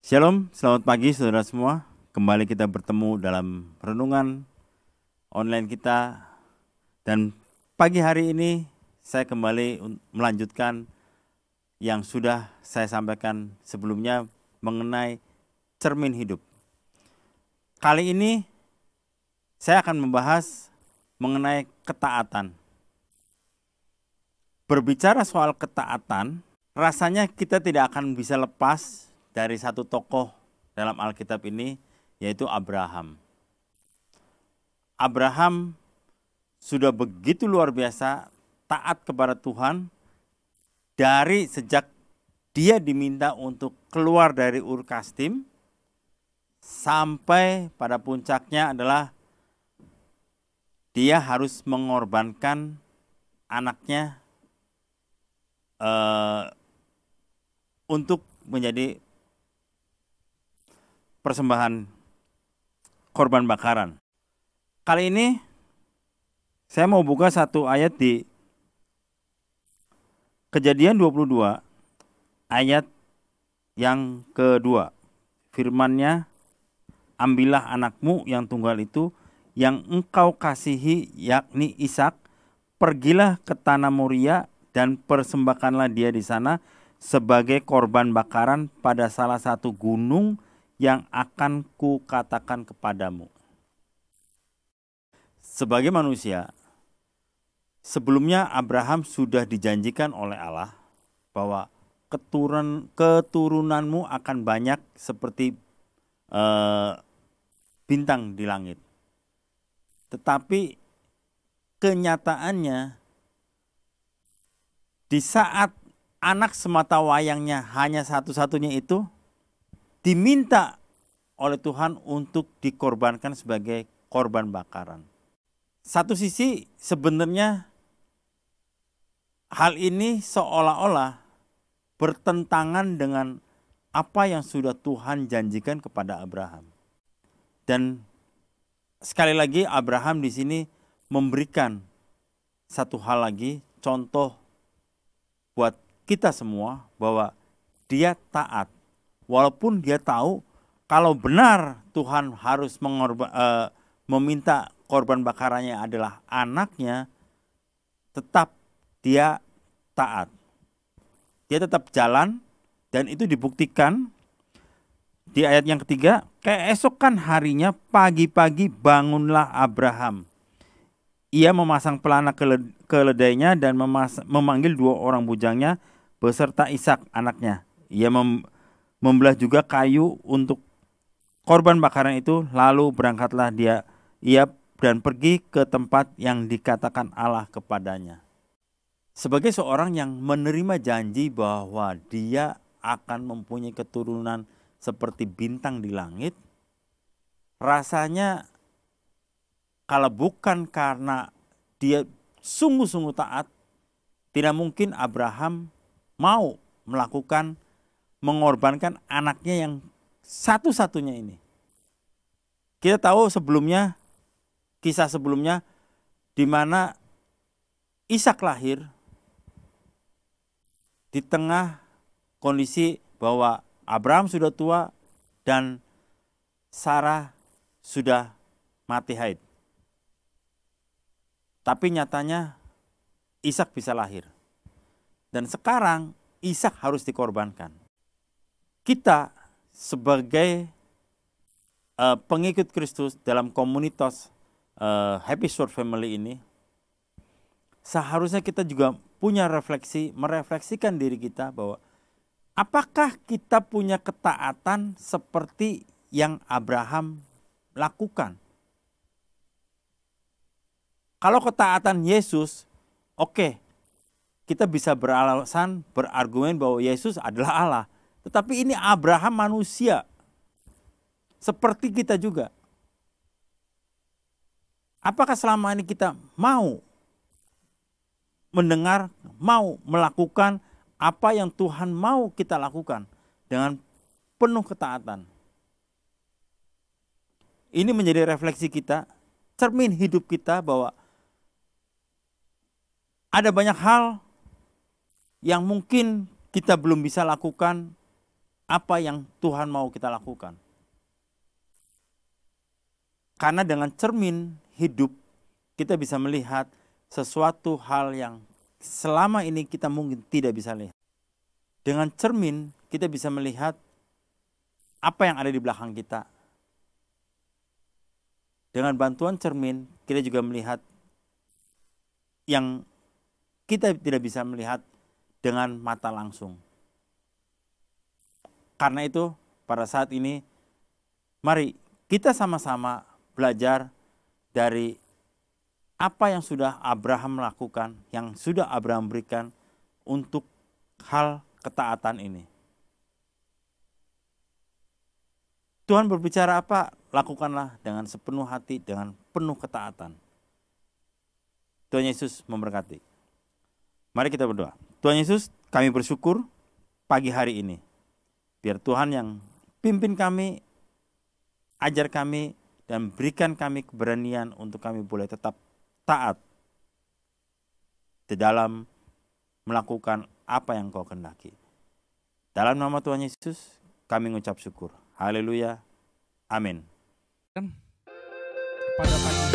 Shalom, selamat pagi saudara semua. Kembali kita bertemu dalam renungan online kita. Dan pagi hari ini saya kembali melanjutkan yang sudah saya sampaikan sebelumnya mengenai cermin hidup. Kali ini saya akan membahas mengenai ketaatan. Berbicara soal ketaatan, rasanya kita tidak akan bisa lepas dari satu tokoh dalam Alkitab ini, yaitu Abraham. Abraham sudah begitu luar biasa taat kepada Tuhan dari sejak dia diminta untuk keluar dari Ur Kasdim sampai pada puncaknya adalah dia harus mengorbankan anaknya untuk menjadi persembahan korban bakaran. Kali ini saya mau buka satu ayat di Kejadian 22 ayat yang kedua. Firman-Nya, ambillah anakmu yang tunggal itu yang engkau kasihi, yakni Ishak, pergilah ke tanah Moria dan persembahkanlah dia di sana sebagai korban bakaran pada salah satu gunung yang akan kukatakan kepadamu. Sebagai manusia, sebelumnya Abraham sudah dijanjikan oleh Allah bahwa keturunanmu akan banyak seperti bintang di langit. Tetapi kenyataannya di saat anak semata wayangnya hanya satu-satunya itu diminta oleh Tuhan untuk dikorbankan sebagai korban bakaran. Satu sisi sebenarnya hal ini seolah-olah bertentangan dengan apa yang sudah Tuhan janjikan kepada Abraham. Dan sekali lagi Abraham di sini memberikan satu hal lagi, contoh buat kita semua bahwa dia taat. Walaupun dia tahu kalau benar Tuhan harus meminta korban bakarannya adalah anaknya, tetap dia taat. Dia tetap jalan dan itu dibuktikan di ayat yang ketiga. Keesokan harinya pagi-pagi bangunlah Abraham. Ia memasang pelana keledainya dan memanggil dua orang bujangnya beserta Ishak anaknya. Ia membelah juga kayu untuk korban bakaran itu, lalu berangkatlah ia dan pergi ke tempat yang dikatakan Allah kepadanya. Sebagai seorang yang menerima janji bahwa dia akan mempunyai keturunan seperti bintang di langit, rasanya kalau bukan karena dia sungguh-sungguh taat, tidak mungkin Abraham mau mengorbankan anaknya yang satu-satunya ini. Kita tahu kisah sebelumnya di mana Ishak lahir di tengah kondisi bahwa Abraham sudah tua dan Sarah sudah mati haid. Tapi nyatanya Ishak bisa lahir. Dan sekarang Ishak harus dikorbankan. Kita sebagai pengikut Kristus dalam komunitas Happy Sword Family ini, seharusnya kita juga punya merefleksikan diri kita bahwa apakah kita punya ketaatan seperti yang Abraham lakukan. Kalau ketaatan Yesus, oke, kita bisa berargumen bahwa Yesus adalah Allah. Tetapi ini Abraham manusia, seperti kita juga. Apakah selama ini kita mau mendengar, mau melakukan apa yang Tuhan mau kita lakukan dengan penuh ketaatan? Ini menjadi refleksi kita, cermin hidup kita bahwa ada banyak hal yang mungkin kita belum bisa lakukan apa yang Tuhan mau kita lakukan. Karena dengan cermin hidup kita bisa melihat sesuatu hal yang selama ini kita mungkin tidak bisa lihat. Dengan cermin kita bisa melihat apa yang ada di belakang kita. Dengan bantuan cermin kita juga melihat yang kita tidak bisa melihat dengan mata langsung. Karena itu pada saat ini mari kita sama-sama belajar dari apa yang sudah Abraham lakukan, yang sudah Abraham berikan untuk hal ketaatan ini. Tuhan berbicara apa? Lakukanlah dengan sepenuh hati, dengan penuh ketaatan. Tuhan Yesus memberkati. Mari kita berdoa. Tuhan Yesus, kami bersyukur pagi hari ini. Biar Tuhan yang pimpin kami, ajar kami, dan berikan kami keberanian untuk kami boleh tetap taat di dalam melakukan apa yang Kau kehendaki. Dalam nama Tuhan Yesus, kami mengucap syukur. Haleluya. Amin. Pada pagi